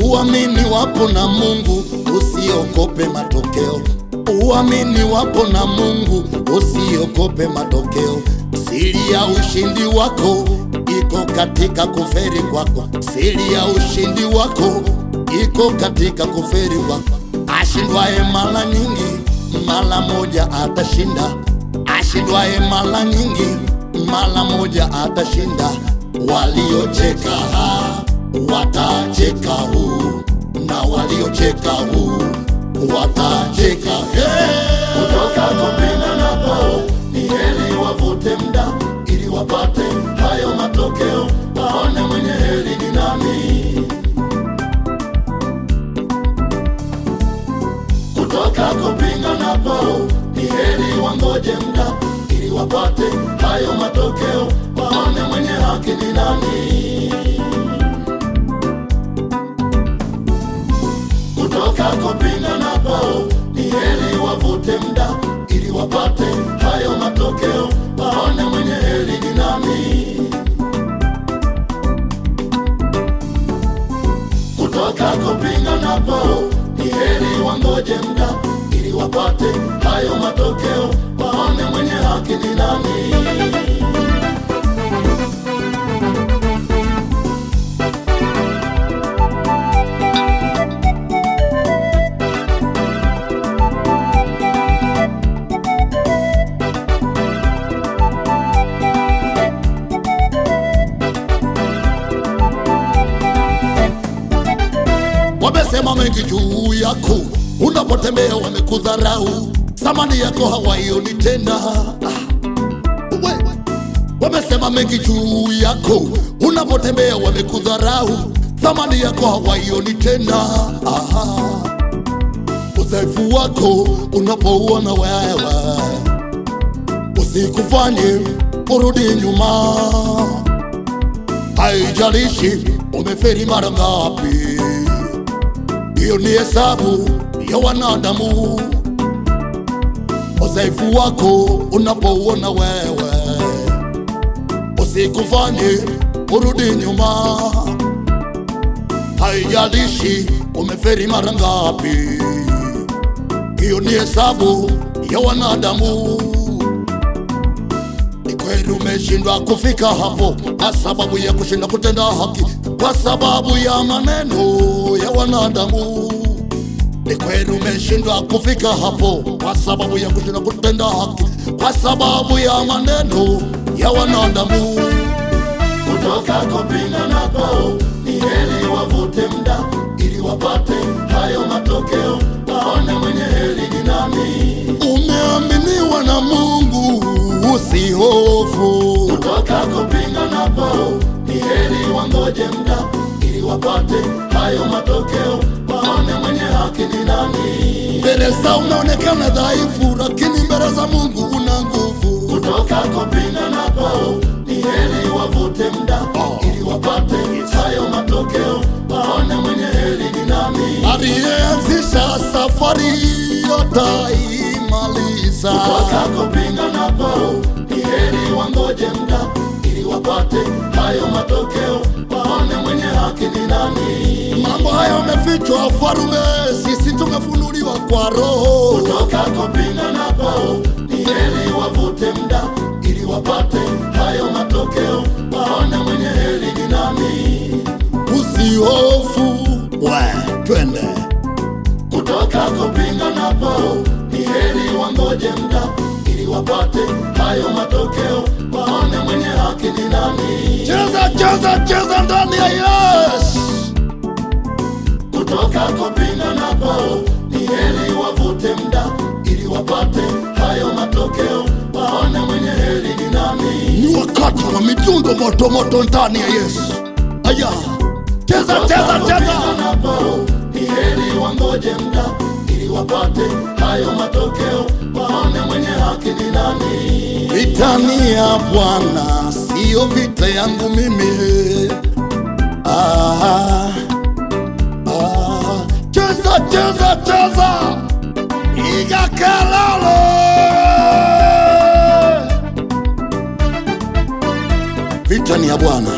Uamini wapo na Mungu, usiogope matokeo. Uamini wapo na Mungu, usiogope matokeo. Siri ya ushindi wako iko katika kuferi kwako. Siri ya ushindi wako iko katika kuferi kwako. Ashindwaye mara nyingi, mara moja atashinda. Ashindwaye mara nyingi, mara moja atashinda. Waliocheka watacheka huu, na waliocheka huu watacheka. Kutoka kupinga nako ni heri wavute muda, ili wapate hayo matokeo, waone mwenye heri ni nani. Kutoka kupinga nako ni heri wangoje muda, ili wapate hayo matokeo, waone mwenye haki ni nani. Kutoka kupinga nako ni heri wavute muda, ili wapate hayo matokeo, waone mwenye heri ni nani. Kutoka kupinga nako ni heri wangoje muda, ili wapate hayo matokeo, waone mwenye haki ni nani. Wamesema mengi juu yako, unapotembea wamekudharau, thamani yako hawaioni tena. Wamesema mengi juu yako, unapotembea wamekudharau, thamani yako hawaioni tena. Udhaifu wako unapouona wewe, usikufanye urudi nyuma. Haijalishi umeferi mara ngapi, hiyo ni hesabu ya wanadamu. Udhaifu wako unapouona wewe, usikufanye urudi nyuma. Haijalishi umeferi mara ngapi, hiyo ni hesabu ya wanadamu. Ni kweli umeshindwa kufika hapo, kwa sababu ya kushinda kutenda haki, kwa sababu ya maneno ya wanadamu. Ni kweli umeshindwa kufika hapo, kwa sababu ya kushinda kutenda haki, kwa sababu ya maneno ya wanadamu. Kutoka kupinga nako ni heri wavute muda, ili wapate hayo matokeo, waone mwenye heri ni nani. Umeaminiwa na Mungu, usihofu. Kutoka kupinga nako ni heri wangoje muda, ili wapate hayo matokeo, waone mwenye haki ni nani. Mbele za unaonekana dhaifu, lakini mbele za Mungu una nguvu. Kutoka kupinga nako ni heri wavute muda, ili wapate hayo matokeo, waone mwenye heri ni nani. Aliyeanzisha safari ataimaliza. Kutoka kupinga nako ni heri wangoje muda, ili wapate hayo matokeo, waone mwenye haki ni nani. Mambo haya yamefichwa wafarume, sisi tumefunuliwa kwa Roho. Kutoka kupinga nako ni heri wavute muda, ili wapate hayo matokeo, waone mwenye heri ni nani. Usihofu, twende. Kutoka kupinga nako ni heri wangoje muda, ili wapate hayo matokeo, waone mwenye haki ni nani. Cheza cheza cheza ndani ya Yesu. Kutoka kupinga nako ni heri wavute muda, ili wapate hayo matokeo, waone mwenye heri ni nani. Ni wakati wa mitundo moto moto ndani ya Yesu. Aya, cheza cheza cheza. Ni heri wangoje muda, ili wapate hayo matokeo, waone mwenye haki ni nani. Vita ni ya Bwana, sio vita yangu mimi. Cheza cheza cheza, piga kelele. Vita ni ya Bwana.